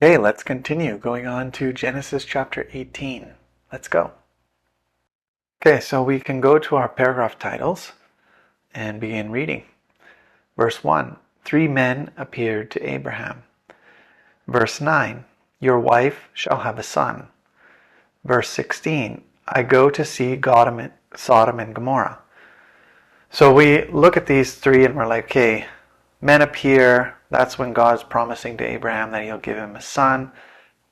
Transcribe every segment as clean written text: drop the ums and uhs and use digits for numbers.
Okay, let's continue going on to Genesis chapter 18. Let's go. Okay, so we can go to our paragraph titles and begin reading. Verse 1, 3 men appeared to Abraham. Verse 9, your wife shall have a son. Verse 16, I go to see Sodom and Gomorrah. So we look at these three and we're like, okay, men appear. That's when God's promising to Abraham that he'll give him a son.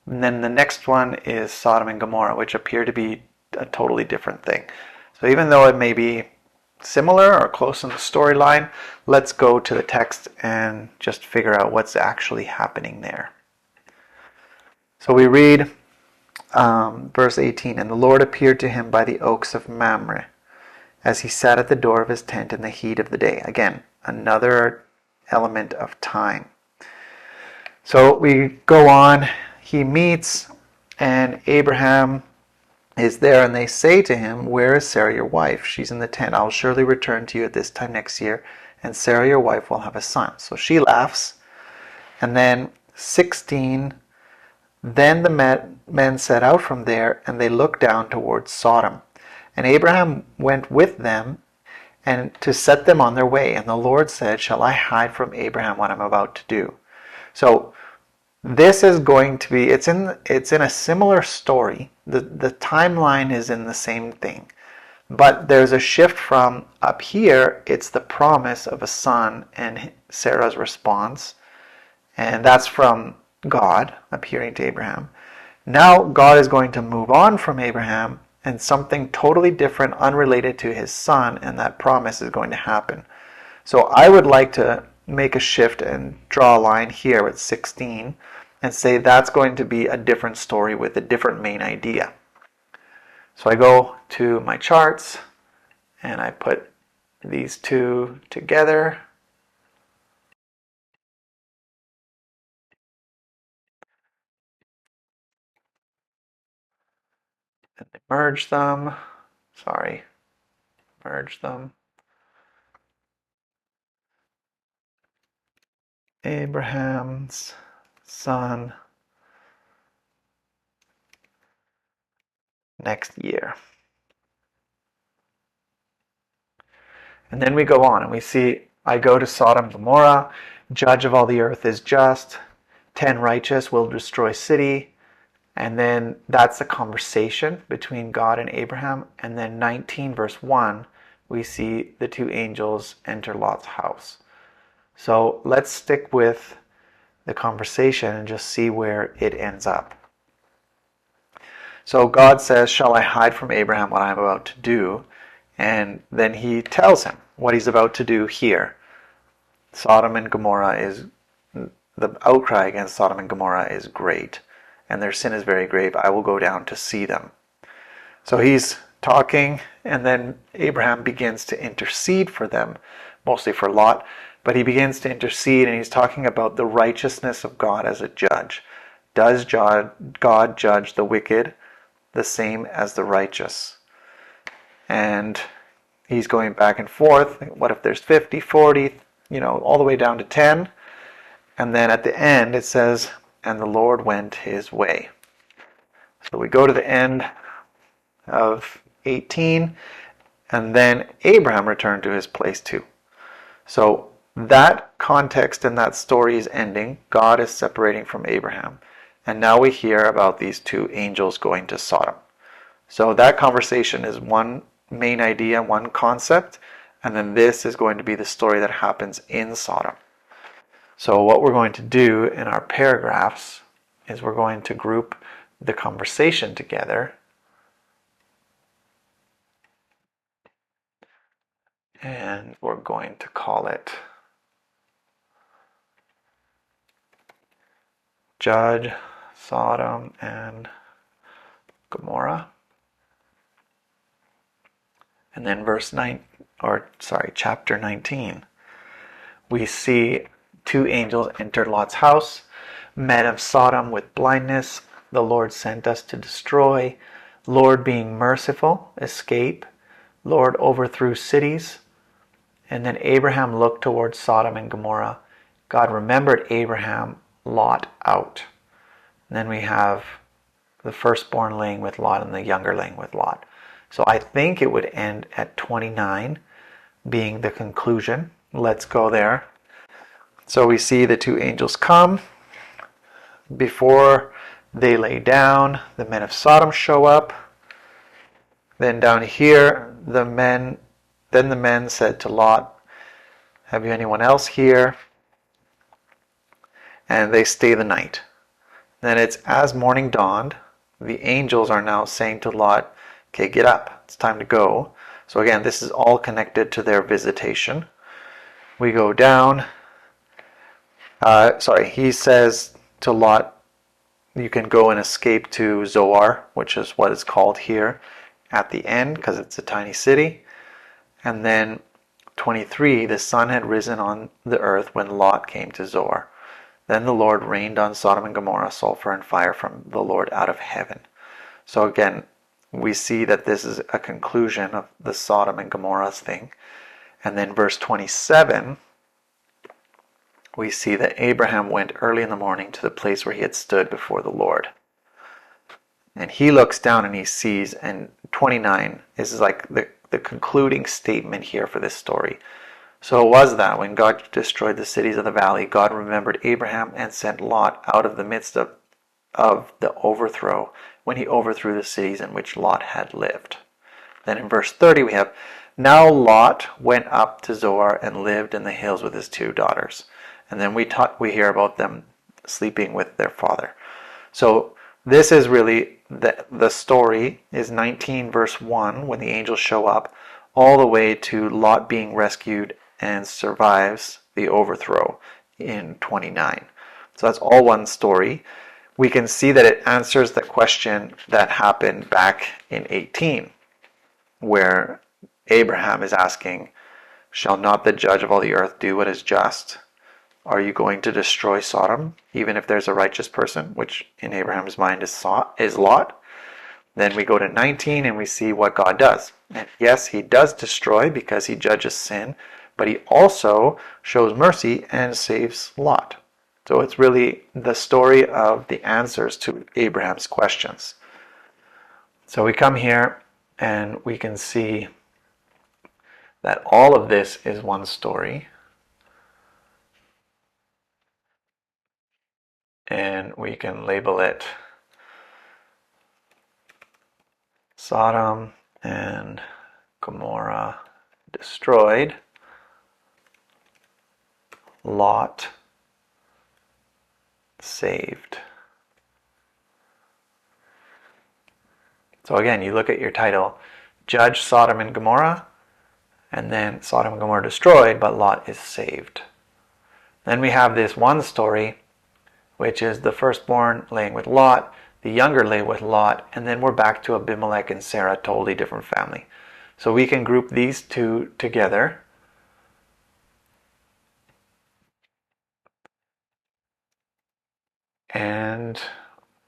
And then the next one is Sodom and Gomorrah, which appear to be a totally different thing. So even though it may be similar or close in the storyline, let's go to the text and just figure out what's actually happening there. So we read verse 18, and the Lord appeared to him by the oaks of Mamre, as he sat at the door of his tent in the heat of the day. Again, another element of time. So we go on, he meets, and Abraham is there, and they say to him, where is Sarah your wife? She's in the tent. I'll surely return to you at this time next year, and Sarah your wife will have a son. So she laughs. And then 16, then the men set out from there, and they looked down towards Sodom. And Abraham went with them and to set them on their way. And the Lord said, shall I hide from Abraham what I'm about to do? So this is going to be, it's in a similar story. The timeline is in the same thing. But there's a shift from up here, it's the promise of a son and Sarah's response. And that's from God appearing to Abraham. Now God is going to move on from Abraham, and something totally different, unrelated to his son, and that promise is going to happen. So I would like to make a shift and draw a line here at 16 and say that's going to be a different story with a different main idea. So I go to my charts and I put these two together. And I merge them. Merge them. Abraham's son next year. And then we go on and we see, I go to Sodom and Gomorrah, judge of all the earth is just, 10 righteous will destroy city. And then that's the conversation between God and Abraham. And then 19 verse 1, we see the two angels enter Lot's house. So let's stick with the conversation and just see where it ends up. So God says, shall I hide from Abraham what I'm about to do? And then he tells him what he's about to do here. Sodom and Gomorrah is, the outcry against Sodom and Gomorrah is great, and their sin is very grave. I will go down to see them. So he's talking, and then Abraham begins to intercede for them, mostly for Lot, but he begins to intercede, and he's talking about the righteousness of God as a judge. Does God judge the wicked the same as the righteous? And he's going back and forth. What if there's 50, 40, all the way down to 10? And then at the end it says, and the Lord went his way. So we go to the end of 18, and then Abraham returned to his place too. So that context and that story is ending. God is separating from Abraham. And now we hear about these two angels going to Sodom. So that conversation is one main idea, one concept, and then this is going to be the story that happens in Sodom. So what we're going to do in our paragraphs is we're going to group the conversation together, and we're going to call it Judge Sodom and Gomorrah. And then chapter 19, we see two angels entered Lot's house. Men of Sodom with blindness, the Lord sent us to destroy. Lord being merciful, escape. Lord overthrew cities. And then Abraham looked towards Sodom and Gomorrah. God remembered Abraham, Lot out. And then we have the firstborn laying with Lot and the younger laying with Lot. So I think it would end at 29 being the conclusion. Let's go there. So we see the two angels come. Before they lay down, the men of Sodom show up. Then down here, the men said to Lot, "Have you anyone else here?" And they stay the night. Then it's as morning dawned, the angels are now saying to Lot, "Okay, get up. It's time to go." So again, this is all connected to their visitation. We go down. He says to Lot, you can go and escape to Zoar, which is what it's called here at the end because it's a tiny city. And then 23, the sun had risen on the earth when Lot came to Zoar. Then the Lord rained on Sodom and Gomorrah sulfur and fire from the Lord out of heaven. So again, we see that this is a conclusion of the Sodom and Gomorrah thing. And then verse 27, we see that Abraham went early in the morning to the place where he had stood before the Lord. And he looks down and he sees, and 29 is like the concluding statement here for this story. So it was that when God destroyed the cities of the valley, God remembered Abraham and sent Lot out of the midst of the overthrow, when he overthrew the cities in which Lot had lived. Then in verse 30 we have, now Lot went up to Zoar and lived in the hills with his two daughters. And then we hear about them sleeping with their father. So this is really, the story is 19 verse 1 when the angels show up, all the way to Lot being rescued and survives the overthrow in 29. So that's all one story. We can see that it answers the question that happened back in 18, where Abraham is asking, shall not the judge of all the earth do what is just? Are you going to destroy Sodom, even if there's a righteous person, which in Abraham's mind is Lot? Then we go to 19 and we see what God does. And yes, he does destroy because he judges sin, but he also shows mercy and saves Lot. So it's really the story of the answers to Abraham's questions. So we come here and we can see that all of this is one story. And we can label it Sodom and Gomorrah destroyed, Lot saved. So again, you look at your title, Judge Sodom and Gomorrah, and then Sodom and Gomorrah destroyed, but Lot is saved. Then we have this one story, which is the firstborn laying with Lot, the younger lay with Lot, and then we're back to Abimelech and Sarah, totally different family. So we can group these two together. And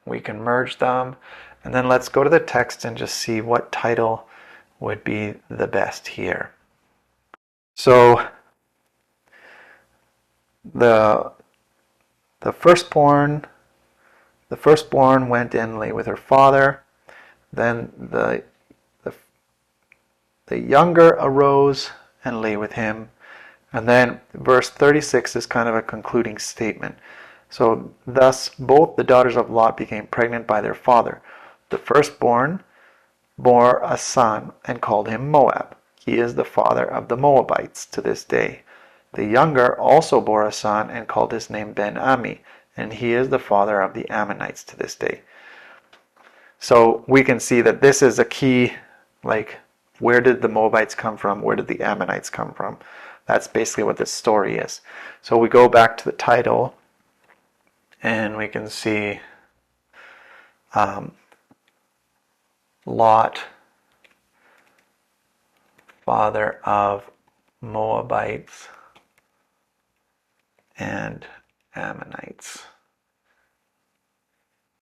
we can merge them. And then let's go to the text and just see what title would be the best here. So the firstborn went in, lay with her father. Then the younger arose and lay with him. And then verse 36 is kind of a concluding statement. So thus both the daughters of Lot became pregnant by their father. The firstborn bore a son and called him Moab. He is the father of the Moabites to this day. The younger also bore a son and called his name Ben-Ami, and he is the father of the Ammonites to this day. So we can see that this is a key, like, where did the Moabites come from? Where did the Ammonites come from? That's basically what this story is. So we go back to the title, and we can see Lot, father of Moabites and Ammonites.